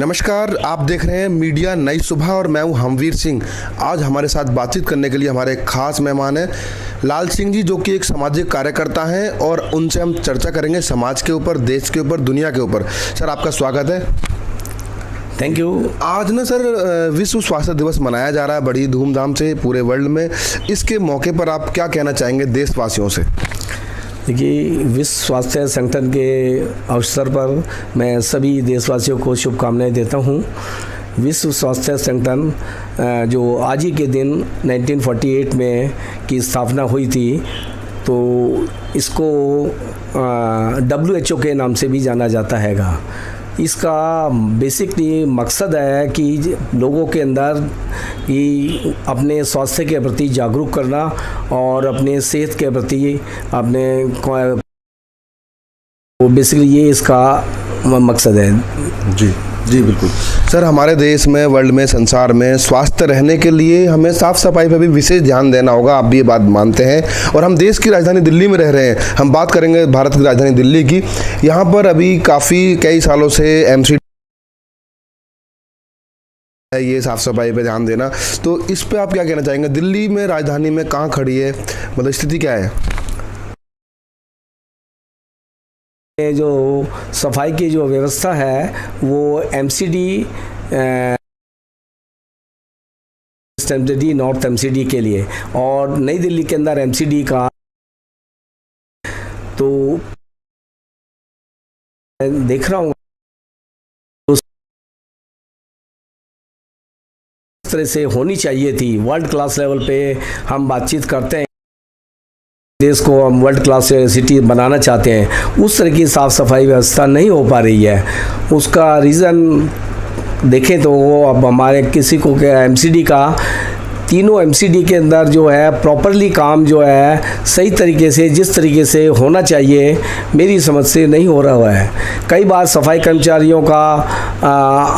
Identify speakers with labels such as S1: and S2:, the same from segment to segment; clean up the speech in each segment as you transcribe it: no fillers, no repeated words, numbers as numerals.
S1: नमस्कार, आप देख रहे हैं मीडिया नई सुबह और मैं हूं हमवीर सिंह। आज हमारे साथ बातचीत करने के लिए हमारे खास मेहमान हैं लाल सिंह जी, जो कि एक सामाजिक कार्यकर्ता हैं और उनसे हम चर्चा करेंगे समाज के ऊपर, देश के ऊपर, दुनिया के ऊपर। सर, आपका स्वागत है।
S2: Thank you.
S1: आज ना सर विश्व स्वास्थ्य दिवस मनाया जा रहा है बड़ी धूमधाम से पूरे वर्ल्ड में। इसके मौके पर आप क्या कहना चाहेंगे देशवासियों से?
S2: देखिए, विश्व स्वास्थ्य संगठन के अवसर पर मैं सभी देशवासियों को शुभकामनाएं देता हूं। विश्व स्वास्थ्य संगठन जो आज ही के दिन 1948 में की स्थापना हुई थी, तो इसको WHO के नाम से भी जाना जाता हैगा। इसका बेसिकली मकसद है कि लोगों के अंदर कि अपने स्वास्थ्य के प्रति जागरूक करना और अपने सेहत के प्रति अपने बेसिकली ये इसका मकसद है।
S1: जी बिल्कुल सर, हमारे देश में, वर्ल्ड में, संसार में स्वास्थ्य रहने के लिए हमें साफ सफाई पर भी विशेष ध्यान देना होगा। आप भी ये बात मानते हैं। और हम देश की राजधानी दिल्ली में रह रहे हैं। हम बात करेंगे भारत की राजधानी दिल्ली की। यहाँ पर अभी कई सालों से MCD ये साफ सफाई पे ध्यान देना, तो इस पे आप क्या कहना चाहेंगे? दिल्ली में, राजधानी में कहाँ खड़ी है, मतलब स्थिति क्या है?
S2: जो सफाई की जो व्यवस्था है वो MCD नॉर्थ MCD के लिए, और नई दिल्ली के अंदर MCD का तो देख रहा हूँ इस तरह से होनी चाहिए थी। वर्ल्ड क्लास लेवल पे हम बातचीत करते हैं, देश को हम वर्ल्ड क्लास सिटी बनाना चाहते हैं, उस तरह की साफ़ सफाई व्यवस्था नहीं हो पा रही है। उसका रीज़न देखें तो वो अब हमारे किसी को क्या MCD का तीनों MCD के अंदर जो है प्रॉपरली काम जो है सही तरीके से, जिस तरीके से होना चाहिए, मेरी समझ से नहीं हो रहा है। कई बार सफाई कर्मचारियों का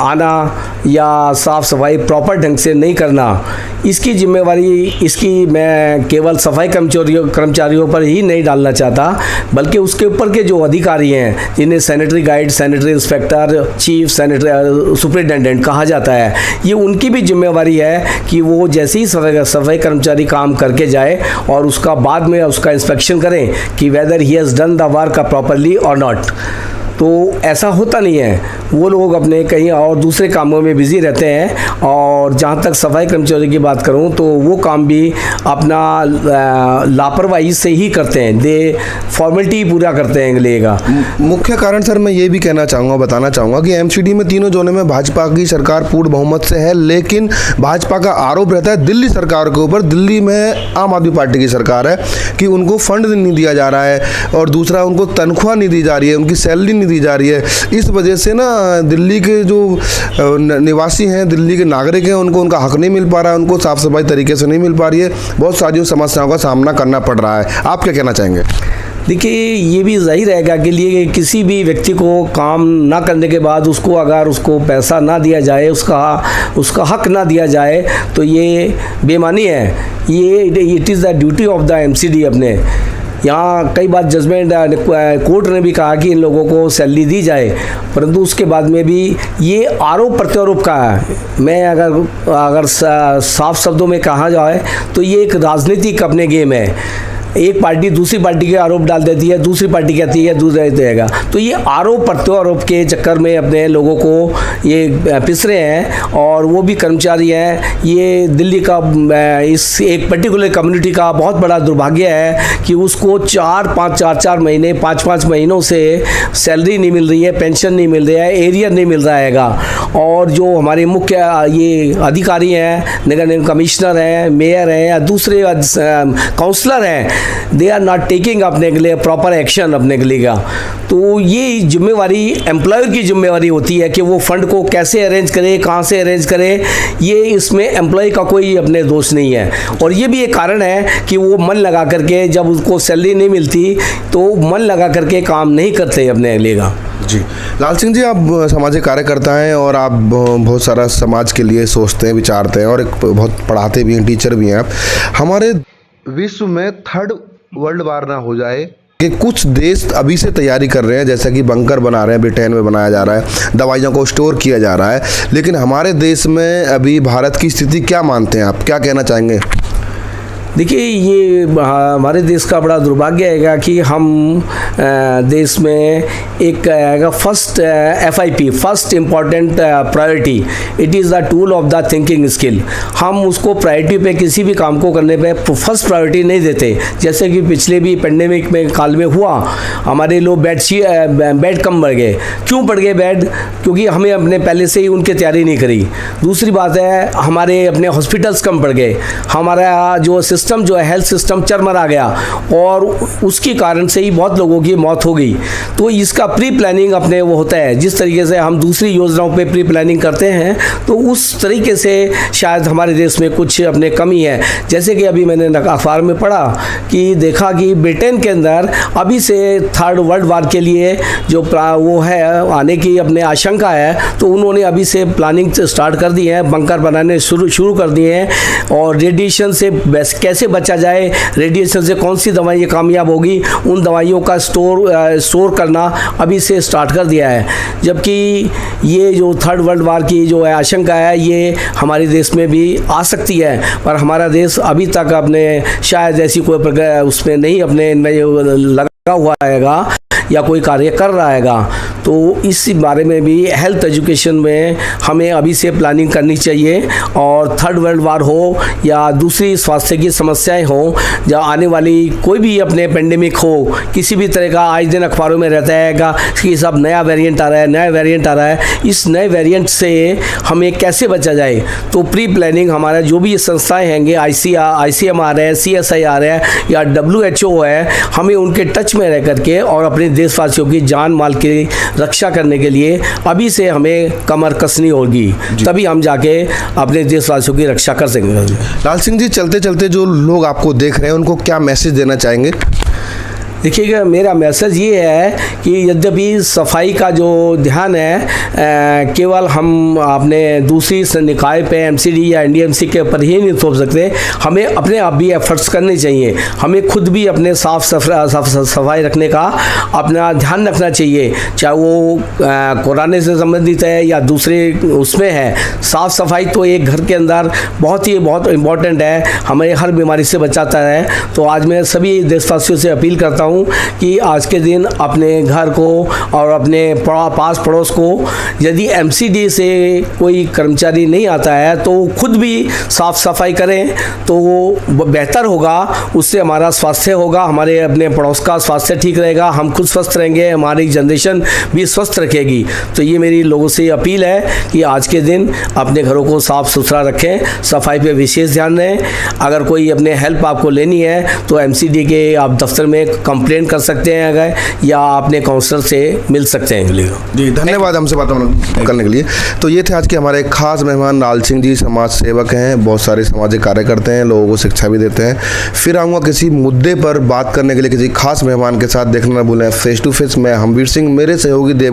S2: आना या साफ़ सफाई प्रॉपर ढंग से नहीं करना, इसकी जिम्मेवारी मैं केवल सफाई कर्मचारियों पर ही नहीं डालना चाहता, बल्कि उसके ऊपर के जो अधिकारी हैं, जिन्हें sanitary guide, sanitary inspector, chief sanitary superintendent कहा जाता है, ये उनकी भी जिम्मेवारी है कि वो जैसे ही सफाई कर्मचारी काम करके जाए और उसका बाद में उसका इंस्पेक्शन करें कि weather he has done the work properly और नॉट। तो ऐसा होता नहीं है। वो लोग अपने कहीं और दूसरे कामों में बिज़ी रहते हैं, और जहाँ तक सफाई कर्मचारी की बात करूँ तो वो काम भी अपना लापरवाही से ही करते हैं, दे फॉर्मेलिटी पूरा करते हैं अगले का।
S1: मुख्य कारण सर मैं ये भी बताना चाहूँगा कि MCD में तीनों जोनों में भाजपा की सरकार पूर्ण बहुमत से है, लेकिन भाजपा का आरोप रहता है दिल्ली सरकार के ऊपर, दिल्ली में आम आदमी पार्टी की सरकार है, कि उनको फंड नहीं दिया जा रहा है, और दूसरा उनको तनख्वाह नहीं दी जा रही है, उनकी सैलरी दी जा रही है। इस वजह से ना दिल्ली के जो निवासी हैं, दिल्ली के नागरिक हैं, उनको उनका हक नहीं मिल पा रहा है, उनको साफ सफाई तरीके से नहीं मिल पा रही है, बहुत सारी समस्याओं का सामना करना पड़ रहा है। आप क्या कहना चाहेंगे?
S2: देखिए, ये भी जाहिर रहेगा कि लिए किसी भी व्यक्ति को काम ना करने के बाद अगर उसको पैसा ना दिया जाए, उसका हक ना दिया जाए, तो ये बेईमानी है। ये it is the duty of the MCD। अपने यहाँ कई बार जजमेंट कोर्ट ने भी कहा कि इन लोगों को सैलरी दी जाए, परंतु उसके बाद में भी ये आरोप प्रत्यारोप का है। मैं अगर साफ शब्दों में कहा जाए तो ये एक राजनीतिक अपने गेम है। एक पार्टी दूसरी पार्टी के आरोप डाल देती है, दूसरी पार्टी कहती है दूसरा देगा, तो ये आरोप प्रत्यारोप के चक्कर में अपने लोगों को ये पिस रहे हैं। और वो भी कर्मचारी हैं। ये दिल्ली का इस एक पर्टिकुलर कम्युनिटी का बहुत बड़ा दुर्भाग्य है कि उसको 4 महीने 5 महीनों से सैलरी नहीं मिल रही है, पेंशन नहीं मिल रहा है, एरियर नहीं मिल रहा हैगा। और जो हमारे मुख्य ये अधिकारी हैं, नगर निगम कमिश्नर हैं, मेयर हैं या दूसरे काउंसलर हैं, दे आर नॉट टेकिंग अपने के लिए प्रॉपर एक्शन अपने के लिए का। तो ये जिम्मेवारी एम्प्लॉयर की जिम्मेवारी होती है कि वो फंड को कैसे अरेंज करे, कहाँ से अरेंज करे। ये इसमें एम्प्लॉय का कोई अपने दोष नहीं है। और ये भी एक कारण है कि वो मन लगा करके, जब उसको सैलरी नहीं मिलती तो मन लगा करके काम नहीं करते अपने लिए का।
S1: जी लाल सिंह जी, आप सामाजिक कार्यकर्ता हैं और आप बहुत सारा समाज के लिए सोचते हैं, विचारते हैं, और एक बहुत पढ़ाते भी हैं, टीचर भी हैं आप। हमारे विश्व में 3rd वर्ल्ड वार ना हो जाए, कि कुछ देश अभी से तैयारी कर रहे हैं, जैसा कि बंकर बना रहे हैं, ब्रिटेन में बनाया जा रहा है, दवाइयों को स्टोर किया जा रहा है, लेकिन हमारे देश में अभी भारत की स्थिति क्या मानते हैं आप, क्या कहना चाहेंगे?
S2: देखिए, ये हमारे देश का बड़ा दुर्भाग्य है कि हम देश में एक first FIP, first important priority, it is the tool of the thinking skill, हम उसको प्रायोरिटी पे किसी भी काम को करने पे फर्स्ट प्रायोरिटी नहीं देते। जैसे कि पिछले भी पेंडेमिक में काल में हुआ, हमारे लोग बेड कम बढ़ गए। क्यों बढ़ गए बेड? क्योंकि हमें अपने पहले से ही उनकी तैयारी नहीं करी। दूसरी बात है, हमारे अपने हॉस्पिटल्स कम पड़ गए, हमारा जो सिस्टम जो है हेल्थ सिस्टम चरमरा गया और उसके कारण से ही बहुत लोगों की मौत हो गई। तो इसका प्री प्लानिंग अपने वो होता है, जिस तरीके से हम दूसरी योजनाओं पे प्री प्लानिंग करते हैं, तो उस तरीके से शायद हमारे देश में कुछ अपने कमी है। जैसे कि अभी मैंने अखबार में पढ़ा कि देखा कि ब्रिटेन के अंदर अभी से थर्ड वर्ल्ड वार के लिए जो वो है आने की अपने आशंका है, तो उन्होंने अभी से प्लानिंग स्टार्ट कर दी है, बंकर बनाने शुरू कर दिए हैं और रेडिएशन से कैसे बचा जाए, रेडिएशन से कौन सी दवाइयाँ कामयाब होगी, उन दवाइयों का स्टोर करना अभी से स्टार्ट कर दिया है। जबकि ये जो थर्ड वर्ल्ड वार की जो है आशंका है, ये हमारे देश में भी आ सकती है, पर हमारा देश अभी तक अपने शायद ऐसी कोई उसमें नहीं अपने लगा हुआ रहेगा या कोई कार्य कर रहा हैगा। तो इस बारे में भी हेल्थ एजुकेशन में हमें अभी से प्लानिंग करनी चाहिए और थर्ड वर्ल्ड वार हो या दूसरी स्वास्थ्य की समस्याएं हो या आने वाली कोई भी अपने पेंडेमिक हो, किसी भी तरह का आज दिन अखबारों में रहता है कि सब नया वेरिएंट आ रहा है, नया वेरिएंट आ रहा है, इस नए वेरिएंट से हमें कैसे बचा जाए। तो प्री प्लानिंग हमारा जो भी संस्थाएँ हैंगे, ICMR है, CSIR है या WHO है, हमें उनके टच में रह करके और अपने देशवासियों की जान माल की रक्षा करने के लिए अभी से हमें कमर कसनी होगी, तभी हम जाके अपने देशवासियों की रक्षा कर सकेंगे।
S1: लाल सिंह जी, चलते चलते जो लोग आपको देख रहे हैं उनको क्या मैसेज देना चाहेंगे?
S2: देखिएगा, मेरा मैसेज ये है कि यद्यपि सफाई का जो ध्यान है केवल हम अपने दूसरी निकाय पे MCD या NDMC के ऊपर ही नहीं थोप सकते, हमें अपने आप भी एफर्ट्स करने चाहिए। हमें खुद भी अपने साफ सफाई रखने का अपना ध्यान रखना चाहिए, चाहे वो कोरोना से संबंधित है या दूसरे उसमें है। साफ़ सफाई तो एक घर के अंदर बहुत इम्पॉर्टेंट है, हमें हर बीमारी से बचाता है। तो आज मैं सभी देशवासियों से अपील करता हूँ कि आज के दिन अपने घर को और अपने पास पड़ोस को, यदि MCD से कोई कर्मचारी नहीं आता है तो खुद भी साफ सफाई करें तो वो बेहतर होगा। उससे हमारा स्वास्थ्य होगा, हमारे अपने पड़ोस का स्वास्थ्य ठीक रहेगा, हम खुद स्वस्थ रहेंगे, हमारी जनरेशन भी स्वस्थ रखेगी। तो ये मेरी लोगों से अपील है कि आज के दिन अपने घरों को साफ सुथरा रखें, सफाई पे विशेष ध्यान दें। अगर कोई अपने हेल्प आपको लेनी है तो MCD के आप दफ्तर में कंप्लेंट कर सकते हैं अगर, या अपने काउंसलर से मिल सकते हैं।
S1: जी, धन्यवाद हमसे बात करने के लिए। तो ये थे आज के हमारे खास मेहमान लाल सिंह जी, समाज सेवक हैं, बहुत सारे सामाजिक कार्य करते हैं, लोगों को शिक्षा भी देते हैं। फिर आऊँगा किसी मुद्दे पर बात करने के लिए किसी खास मेहमान के साथ। देखना न भूलें फेस टू फेस। मैं हमवीर सिंह, मेरे सहयोगी देव